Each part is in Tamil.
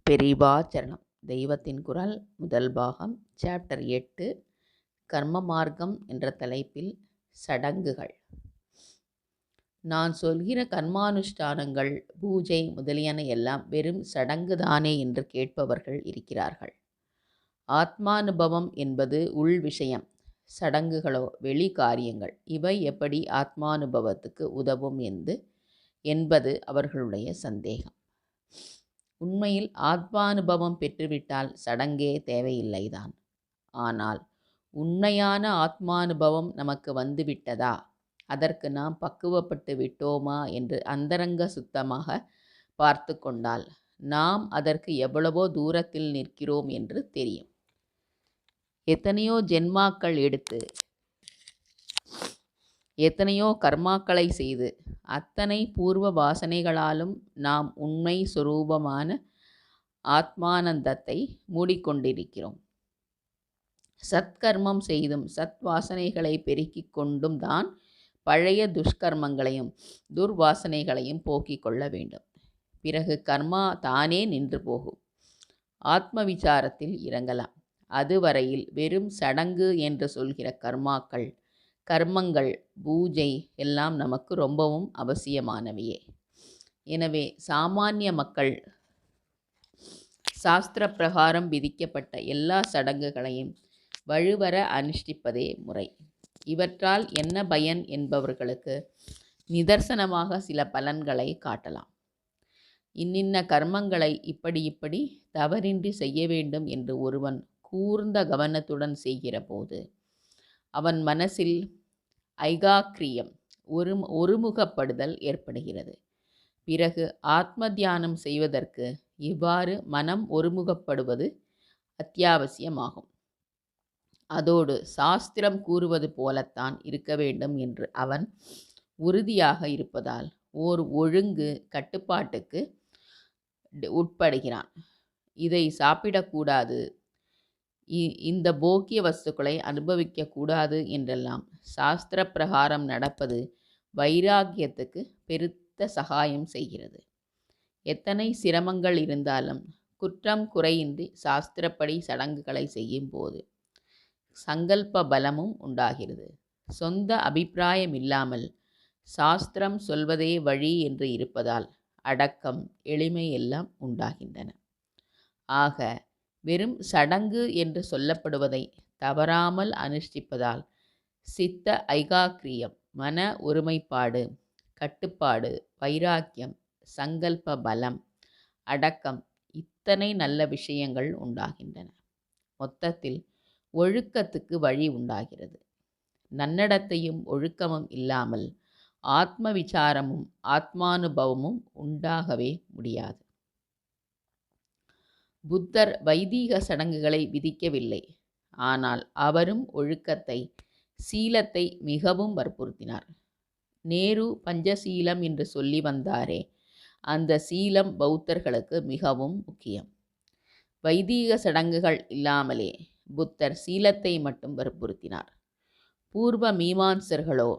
பெரிவாச்சரணம். தெய்வத்தின் குரல் முதல் பாகம் சாப்டர் 8 கர்ம மார்க்கம் என்ற தலைப்பில் சடங்குகள். நான் சொல்கிற கர்மானுஷ்டானங்கள், பூஜை முதலியன எல்லாம் வெறும் சடங்குதானே என்று கேட்பவர்கள் இருக்கிறார்கள். ஆத்மானுபவம் என்பது உள் விஷயம், சடங்குகளோ வெளி காரியங்கள். இவை எப்படி ஆத்மானுபவத்துக்கு உதவும் என்பது அவர்களுடைய சந்தேகம். உண்மையில் ஆத்மானுபவம் பெற்றுவிட்டால் சடங்கே தேவையில்லைதான். ஆனால் உண்மையான ஆத்மானுபவம் நமக்கு வந்துவிட்டதா, அதற்கு நாம் பக்குவப்பட்டு விட்டோமா என்று அந்தரங்க சுத்தமாக பார்த்து கொண்டால் நாம் அதற்கு எவ்வளவோ தூரத்தில் நிற்கிறோம் என்று தெரியும். எத்தனையோ ஜென்மாக்கள் எடுத்து எத்தனையோ கர்மாக்களை செய்து அத்தனை பூர்வ வாசனைகளாலும் நாம் உண்மை சொரூபமான ஆத்மானந்தத்தை மூடிக்கொண்டிருக்கிறோம். சத்கர்மம் செய்தும் சத் வாசனைகளை பெருக்கிக் கொண்டும் தான் பழைய துஷ்கர்மங்களையும் துர்வாசனைகளையும் போக்கிக் கொள்ள வேண்டும். பிறகு கர்மா தானே நின்று போகும். ஆத்ம விசாரத்தில் இறங்கலாம். அதுவரையில் வெறும் சடங்கு என்று சொல்கிற கர்மங்கள், பூஜை எல்லாம் நமக்கு ரொம்பவும் அவசியமானவையே. எனவே சாமானிய மக்கள் சாஸ்திர பிரகாரம் விதிக்கப்பட்ட எல்லா சடங்குகளையும் வழுவர அனுஷ்டிப்பதே முறை. இவற்றால் என்ன பயன் என்பவர்களுக்கு நிதர்சனமாக சில பலன்களை காட்டலாம். இன்னின்ன கர்மங்களை இப்படி தவறின்றி செய்ய வேண்டும் என்று ஒருவன் கூர்ந்த கவனத்துடன் செய்கிற போது அவன் மனசில் ஐகாக்கிரியம், ஒருமுகப்படுதல் ஏற்படுகிறது. பிறகு ஆத்ம தியானம் செய்வதற்கு இவ்வாறு மனம் ஒருமுகப்படுவது அத்தியாவசியமாகும். அதோடு சாஸ்திரம் கூறுவது போலத்தான் இருக்க வேண்டும் என்று அவன் உறுதியாக இருப்பதால் ஓர் ஒழுங்கு கட்டுப்பாட்டுக்கு உட்படுகிறான். இதை சாப்பிடக்கூடாது, இந்த போக்கிய வஸ்துக்களை அனுபவிக்கக்கூடாது என்றெல்லாம் சாஸ்திர பிரகாரம் நடப்பது வைராக்கியத்துக்கு பெருத்த சகாயம் செய்கிறது. எத்தனை சிரமங்கள் இருந்தாலும் குற்றம் குறையின்றி சாஸ்திரப்படி சடங்குகளை செய்யும் போது சங்கல்ப பலமும் உண்டாகிறது. சொந்த அபிப்பிராயம் இல்லாமல் சாஸ்திரம் சொல்வதே வழி என்று இருப்பதால் அடக்கம், எளிமை எல்லாம் உண்டாகின்றன. ஆக வெறும் சடங்கு என்று சொல்லப்படுவதை தவறாமல் அனுஷ்டிப்பதால் சித்த ஐகாக்கிரியம், மன ஒருமைப்பாடு, கட்டுப்பாடு, வைராக்கியம், சங்கல்ப பலம், அடக்கம், இத்தனை நல்ல விஷயங்கள் உண்டாகின்றன. மொத்தத்தில் ஒழுக்கத்துக்கு வழி உண்டாகிறது. நன்னடத்தையும் ஒழுக்கமும் இல்லாமல் ஆத்ம விசாரமும் ஆத்மானுபவமும் உண்டாகவே முடியாது. புத்தர் வைதீக சடங்குகளை விதிக்கவில்லை. ஆனால் அவரும் ஒழுக்கத்தை, சீலத்தை மிகவும் வற்புறுத்தினார். நேரு பஞ்சசீலம் என்று சொல்லி வந்தாரே, அந்த சீலம் பௌத்தர்களுக்கு மிகவும் முக்கியம். வைதீக சடங்குகள் இல்லாமலே புத்தர் சீலத்தை மட்டும் வற்புறுத்தினார். பூர்வ மீமாம்சர்களோ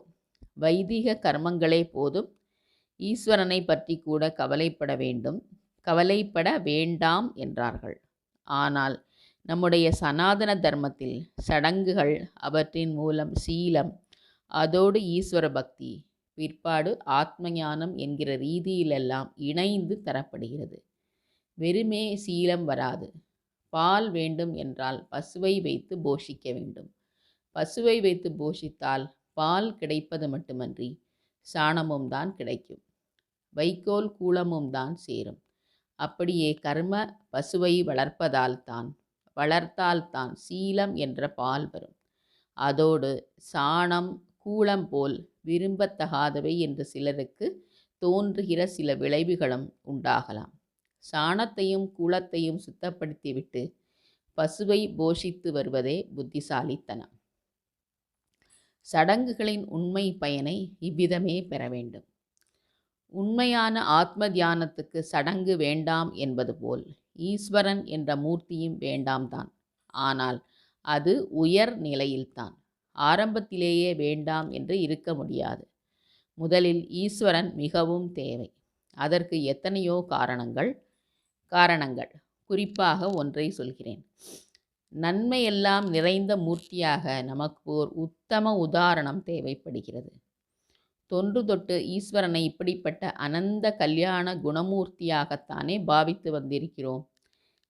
வைதீக கர்மங்களே போதும், ஈஸ்வரனை பற்றி கூட கவலைப்பட வேண்டாம் என்றார்கள். ஆனால் நம்முடைய சனாதன தர்மத்தில் சடங்குகள், அவற்றின் மூலம் சீலம், அதோடு ஈஸ்வர பக்தி, பிற்பாடு ஆத்ம ஞானம் என்கிற ரீதியிலெல்லாம் இணைந்து தரப்படுகிறது. வெறுமே சீலம் வராது. பால் வேண்டும் என்றால் பசுவை வைத்து போஷிக்க வேண்டும். பசுவை வைத்து போஷித்தால் பால் கிடைப்பது மட்டுமன்றி சாணமும் தான் கிடைக்கும், வைக்கோல் கூலமும் தான் சேரும். அப்படியே கர்ம பசுவை வளர்த்தால்தான் சீலம் என்ற பால் வரும். அதோடு சாணம், கூலம் போல் விரும்பத்தகாதவை என்று சிலருக்கு தோன்றுகிற சில விளைவுகளும் உண்டாகலாம். சாணத்தையும் கூலத்தையும் சுத்தப்படுத்திவிட்டு பசுவை போஷித்து வருவதே புத்திசாலித்தனம். சடங்குகளின் உண்மை பயனை இவ்விதமே பெற வேண்டும். உண்மையான ஆத்ம தியானத்துக்கு சடங்கு வேண்டாம் என்பது போல் ஈஸ்வரன் என்ற மூர்த்தியும் வேண்டாம்தான். ஆனால் அது உயர் நிலையில்தான். ஆரம்பத்திலேயே வேண்டாம் என்று இருக்க முடியாது. முதலில் ஈஸ்வரன் மிகவும் தேவை. அதற்கு எத்தனையோ காரணங்கள். குறிப்பாக ஒன்றை சொல்கிறேன். நன்மையெல்லாம் நிறைந்த மூர்த்தியாக நமக்கு ஓர் உத்தம உதாரணம் தேவைப்படுகிறது. தொன்று தொட்டு ஈஸ்வரனை இப்படிப்பட்ட அனந்த கல்யாண குணமூர்த்தியாகத்தானே பாவித்து வந்திருக்கிறோம்.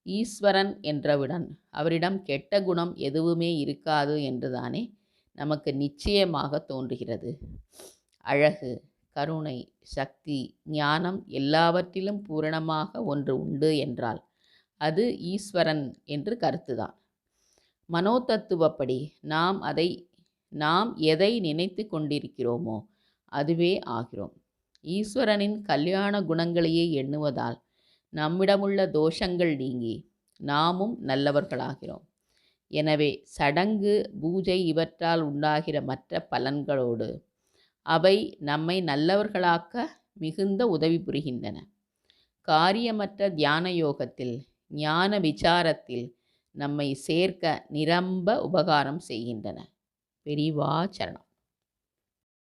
ஈஸ்வரன் என்றவுடன் அவரிடம் கெட்ட குணம் எதுவுமே இருக்காது என்றுதானே நமக்கு நிச்சயமாக தோன்றுகிறது. அழகு, கருணை, சக்தி, ஞானம் எல்லாவற்றிலும் பூரணமாக ஒன்று உண்டு என்றால் அது ஈஸ்வரன் என்று கருத்துதான். மனோதத்துவப்படி நாம் எதை நினைத்து கொண்டிருக்கிறோமோ அதுவே ஆகிறோம். ஈஸ்வரனின் கல்யாண குணங்களையே எண்ணுவதால் நம்மிடமுள்ள தோஷங்கள் நீங்கி நாமும் நல்லவர்களாகிறோம். எனவே சடங்கு, பூஜை இவற்றால் உண்டாகிற மற்ற பலன்களோடு அவை நம்மை நல்லவர்களாக்க மிகுந்த உதவி புரிகின்றன. காரியமற்ற தியான யோகத்தில், ஞான விசாரத்தில் நம்மை சேர்க்க நிரம்ப உபகாரம் செய்கின்றன. பெரிவா சரணம்.